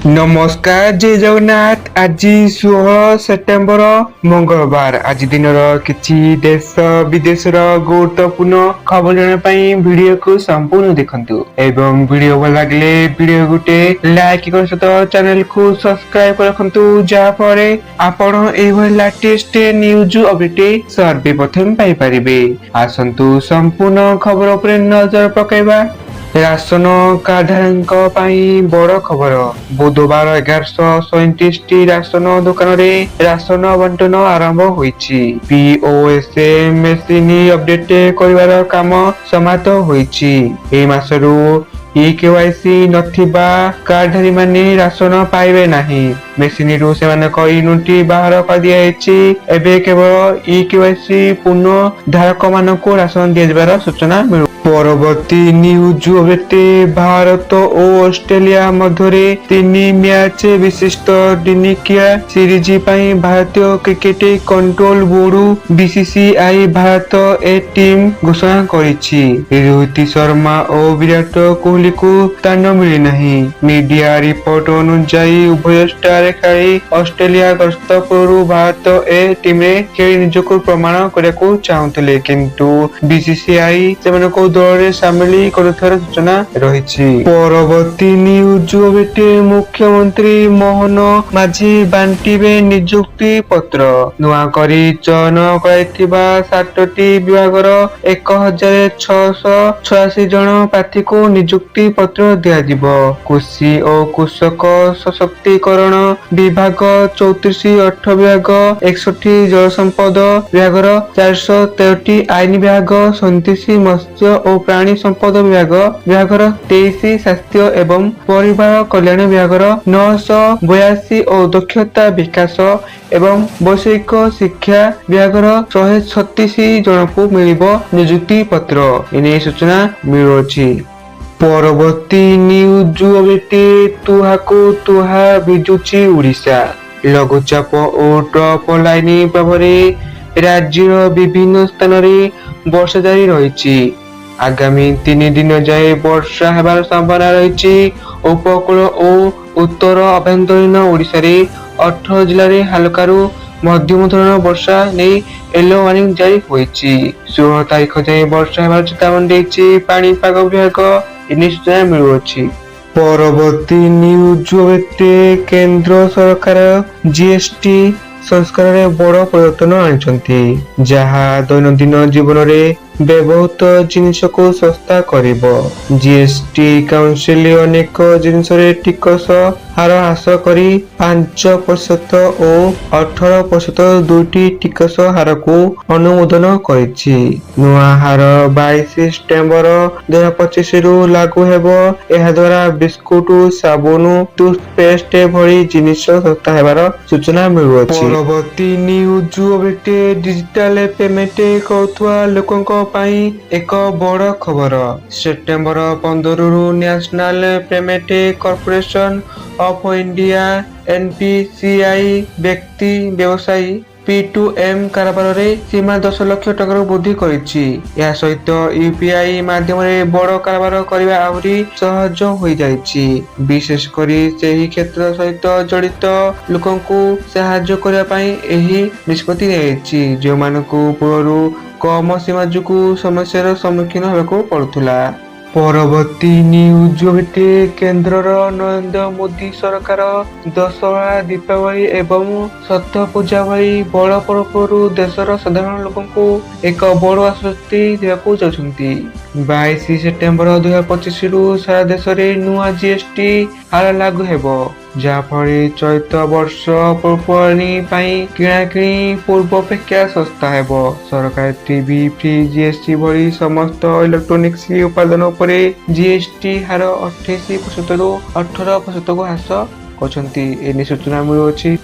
नमस्कार जय जगन्नाथ। आज 16 सेप्टेम्बर मंगलवार। आज दिन किसी देश विदेश गुरुत्वपूर्ण खबर जानापी वीडियो को संपूर्ण देखंतु एवं वीडियो भल लगे वीडियो गोटे लाइक कर सहित चैनल को सब्सक्राइब कर रखंतु जहा फल आपण एभली लेटेस्ट न्यूज अपडेट सर्वप्रथम पाई परिबे। आसंतु संपूर्ण खबर उपरे नजर पकाइबा। राशन कार्डधारी बड़ खबर। बुधवार 1137 राशन दुकान रे राशन बंटन आरंभ होईछि। पीओएस मेसिन अपडेट करिवार काम समाप्त होईछि। एई मासरू केवाईसी नथिबा कार्डधारी माने राशन पाइबे नाही। मेसिन रु सेमानक यूनिट बाहर कर दिया जायछि। एबे केवल केवाईसी पूर्ण धारक मानकु राशन दियाजिबार सूचना मिलु। परवर्ती न्यूज अपडेट। भारत और ऑस्ट्रेलिया मध्य 3 मैच विशिष्ट दिनिकिया सीरीज पाई भारतीय cricket control board BCCI Bharat A team घोषणा करिछि। रोहित शर्मा और विराट कोहली को स्थान मिली नहीं। मीडिया रिपोर्ट अनुसार उभय स्टार खेली ऑस्ट्रेलिया गस्त पूर्व भारत ए टीम रे खेली निजको प्रमाण करने चाहूले, किंतु बीसीसीआई सेमानको दल सामिल करुथार सूचना रही। परवर्ती न्यूज अपडेट। मुख्यमंत्री मोहन माझी बांटिबे नियुक्ति पत्र। नुआ करी चयन कराइथिबा 7टी विभागर 1686 जन प्रार्थी को नियुक्ति पत्र दियाजिबो। कृषि और कृषक सशक्तिकरण विभाग 34, अर्थ विभाग 61, जल संपद विभाग 413, आईन विभाग 37, मत्स्य और प्राणी संपद विभाग 23, स्वास्थ्य एवं परिवार कल्याण विभाग 982 और दक्षता विकास एवं वैषयिक शिक्षा विभाग 136 जन को मिलिबो नियुक्ति पत्र। एने सूचना मिलुछि। परवर्ती न्यूज अपडेट। तुहाको तुहा बिजुछि उड़ीसा। लघुचाप और ट्रफ लाइन प्रभाव राज्यर विभिन्न स्थान में वर्षा जारी रही। आगामी 3 दिन जाए वर्षा हेबार संभावना रही। उपकूल और उत्तर आभ्यंतरीण ओडिशा रे 18 जिले में हल्कारु मध्यम धरण वर्षा नहीं येलो वार्निंग जारी होईछि। 16 तारीख जाए वर्षा हेबार चेतावनी देछि पाणीपाग विभाग। एने सूचना मिलुछि। परवर्ती न्यूज अपडेट। केंद्र सरकार जीएसटी संस्कार में बड़ परिवर्तन आनिछंती, जहाँ दैनंदिन जीवन में व्यवहृत जिनिस को सस्ता करिबो। जीएसटी काउंसिल अनेक जिनिस रे टिकस हार ह्रास करी 5% और 18% दुईटी टिकस हार को अनुमोदन करिछि। नुआ हार 22 सेप्टेम्बर 2025 रु लागू हेबो। एहा द्वारा बिस्कुट, साबुन, टूथपेस्ट भली जिनिस सस्ता हेबार सूचना मिलुछि। परवर्ती न्यूज अपडेट। डिजिटल पेमेंट करुवा लोकंक पाई एक बड़ खबर। सेप्टेम्बर 15 रु national payment corporation of India NPCI व्यक्ति व्यवसायी P2M कारोबार रे सीमा 10 लाख टका वृद्धि करिछि। या सहित यूपीआई माध्यम रे बड़ कारोबार करबा आहुरी सहज होई जाइछि। विशेष करी सेही क्षेत्र सहित जड़ित लोकन को सहायता करबा पई एही निष्पत्ति नेछि, जो मानको पूर्वरु कम सीमा जुकु समस्यार सम्मुखीन होबाको पड़ुथुला। परवर्ती न्यूज अपडेट। केंद्र नरेंद्र मोदी सरकार दशहरा, दीपावली एवं छठ पूजा भली बड़ पर्व देशर साधारण लोक को एक बड़ आश्वस्ति देवाक चाहते। 22 सेप्टेम्बर 2025 रु सारा देश में नुआ जीएसटी हार लागू हेबो, जहाँ फल चलित वर्ष पर्वपर्वाणी किणाकिणी पूर्व अपेक्षा सस्ता हेबो। सरकार टीवी, फ्रिज, जीएसटी भली समस्त इलेक्ट्रोनिक्स उत्पादन उपर जीएसटी हार 28% रु 18% को ह्रास करछंती। एने सूचना मिलुछि।